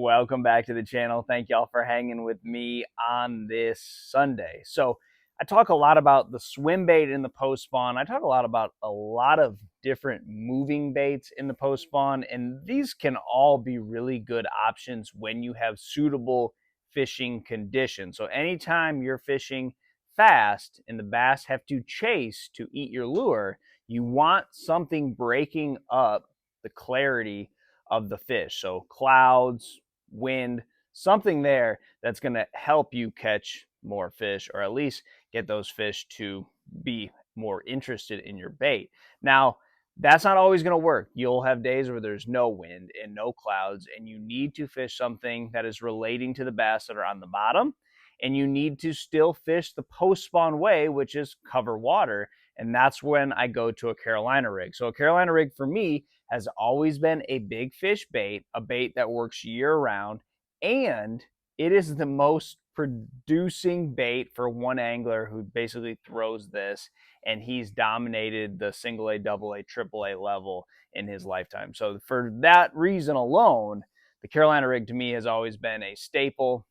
Welcome back to the channel. Thank y'all for hanging with me on this Sunday. So I talk a lot about the swim bait in the post spawn. I talk a lot about a lot of different moving baits in the post spawn, and these can all be really good options when you have suitable fishing conditions. So anytime you're fishing fast and the bass have to chase to eat your lure, you want something breaking up the clarity of the fish. So clouds, wind, something there that's going to help you catch more fish, or at least get those fish to be more interested in your bait. Now, that's not always going to work. You'll have days where there's no wind and no clouds, and you need to fish something that is relating to the bass that are on the bottom. And you need to still fish the post spawn way, which is cover water. And that's when I go to a Carolina rig. So a Carolina rig for me has always been a big fish bait, a bait that works year round, and it is the most producing bait for one angler who basically throws this, and he's dominated the single A, double A, triple A level in his lifetime. So for that reason alone, the Carolina rig to me has always been a staple,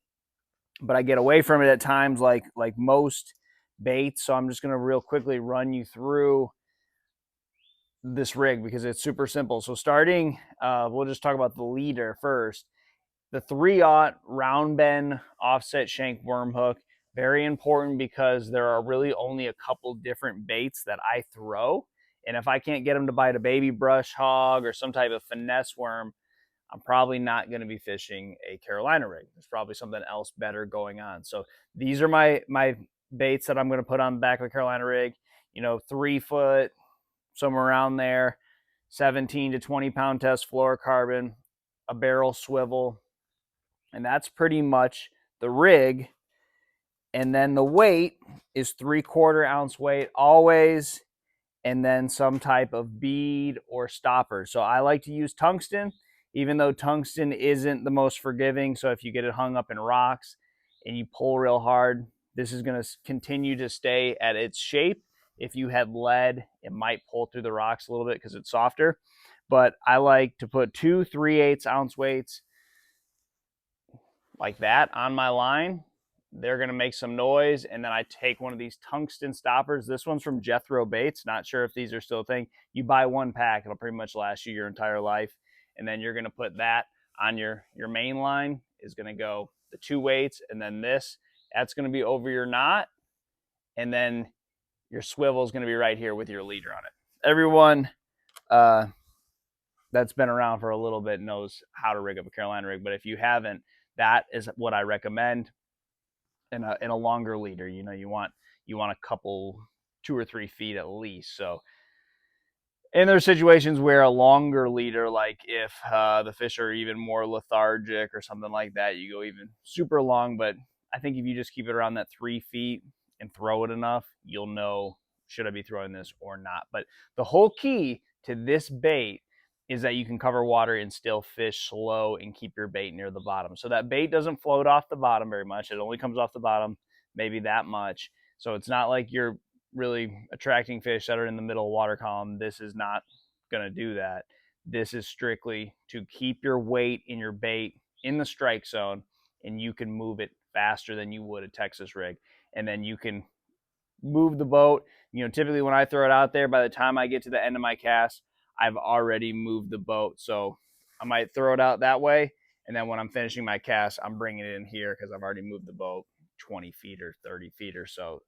but I get away from it at times like most baits. So I'm just going to real quickly run you through this rig because it's super simple. So starting, we'll just talk about the leader first. The 3/0 round bend offset shank worm hook, very important because there are really only a couple different baits that I throw. And if I can't get them to bite a baby brush hog or some type of finesse worm, I'm probably not going to be fishing a Carolina rig. There's probably something else better going on. So these are my baits that I'm going to put on the back of the Carolina rig. 3 foot, somewhere around there, 17 to 20 pound test fluorocarbon, a barrel swivel, and that's pretty much the rig. And then the weight is 3/4 ounce weight always, and then some type of bead or stopper. So I like to use tungsten, even though tungsten isn't the most forgiving. So if you get it hung up in rocks and you pull real hard, this is going to continue to stay at its shape. If you had lead, it might pull through the rocks a little bit because it's softer. But I like to put 2 3/8 ounce weights like that on my line. They're going to make some noise, and then I take one of these tungsten stoppers. This one's from Jethro Baits. Not sure if these are still a thing. You buy one pack, it'll pretty much last you your entire life. And then you're going to put that on your main line. Is going to go the 2 weights, and then that's going to be over your knot, and then your swivel is going to be right here with your leader on it. Everyone that's been around for a little bit knows how to rig up a Carolina rig, but if you haven't, that is what I recommend. In a longer leader, you want a couple 2 or 3 feet at least. So, and there's situations where a longer leader, like if the fish are even more lethargic or something like that, you go even super long. But I think if you just keep it around that 3 feet and throw it enough, you'll know, should I be throwing this or not. But the whole key to this bait is that you can cover water and still fish slow and keep your bait near the bottom. So that bait doesn't float off the bottom very much. It only comes off the bottom maybe that much. So it's not like you're really attracting fish that are in the middle water column. This is not going to do that. This is strictly to keep your weight in your bait in the strike zone, and you can move it faster than you would a Texas rig. And then you can move the boat. Typically when I throw it out there, by the time I get to the end of my cast, I've already moved the boat. So I might throw it out that way, and then when I'm finishing my cast, I'm bringing it in here because I've already moved the boat 20 feet or 30 feet or so.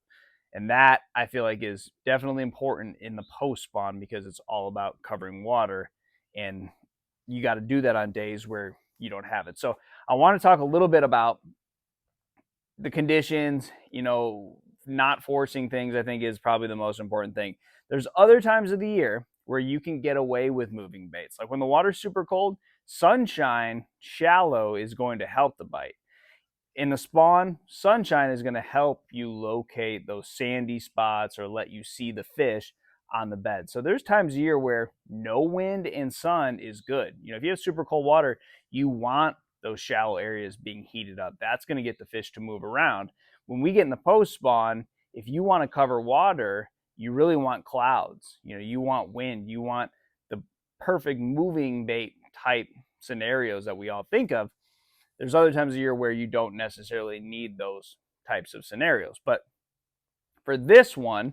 And that, I feel like, is definitely important in the post spawn because it's all about covering water, and you got to do that on days where you don't have it. So I want to talk a little bit about the conditions. Not forcing things, I think, is probably the most important thing. There's other times of the year where you can get away with moving baits. Like when the water's super cold, sunshine shallow is going to help the bite. In the spawn, sunshine is going to help you locate those sandy spots or let you see the fish on the bed. So there's times a year where no wind and sun is good. If you have super cold water, you want those shallow areas being heated up. That's going to get the fish to move around. When we get in the post spawn, if you want to cover water, you really want clouds. You want wind. You want the perfect moving bait type scenarios that we all think of. There's other times of year where you don't necessarily need those types of scenarios. But for this one,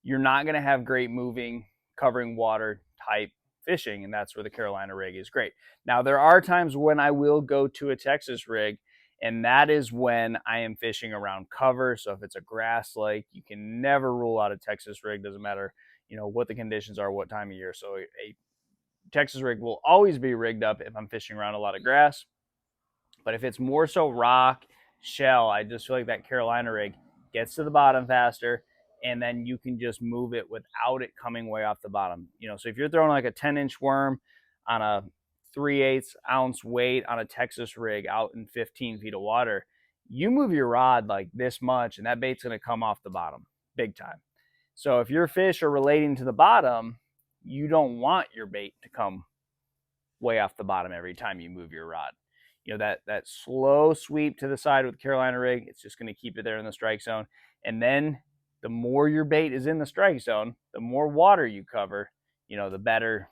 you're not going to have great moving, covering water type fishing, and that's where the Carolina rig is great. Now, there are times when I will go to a Texas rig, and that is when I am fishing around cover. So if it's a grass lake, you can never rule out a Texas rig. Doesn't matter, what the conditions are, what time of year. So a Texas rig will always be rigged up if I'm fishing around a lot of grass. But if it's more so rock, shell, I just feel like that Carolina rig gets to the bottom faster, and then you can just move it without it coming way off the bottom. So if you're throwing like a 10-inch worm on a 3/8 ounce weight on a Texas rig out in 15 feet of water, you move your rod like this much, and that bait's going to come off the bottom big time. So if your fish are relating to the bottom, you don't want your bait to come way off the bottom every time you move your rod. That slow sweep to the side with the Carolina rig, it's just going to keep it there in the strike zone. And then the more your bait is in the strike zone, the more water you cover, the better,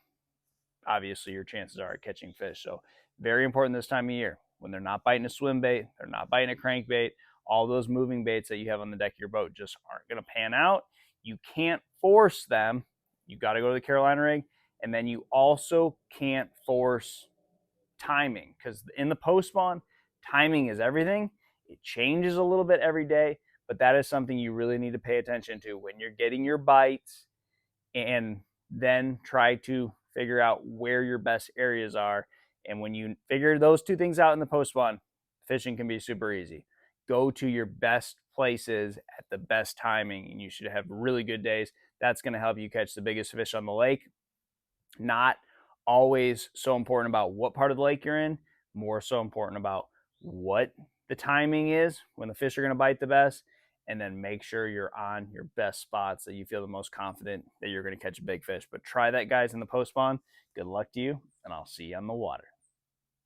obviously, your chances are at catching fish. So very important this time of year when they're not biting a swim bait, they're not biting a crankbait, all those moving baits that you have on the deck of your boat just aren't going to pan out. You can't force them. You got to go to the Carolina rig. And then you also can't force timing, because in the post spawn, timing is everything. It changes a little bit every day, but that is something you really need to pay attention to when you're getting your bites, and then try to figure out where your best areas are. And when you figure those two things out in the post spawn, fishing can be super easy. Go to your best places at the best timing, and you should have really good days. That's going to help you catch the biggest fish on the lake. Not always so important about what part of the lake you're in, more so important about what the timing is when the fish are going to bite the best, and then make sure you're on your best spots that you feel the most confident that you're going to catch a big fish. But try that, guys, in the post spawn. Good luck to you, and I'll see you on the water.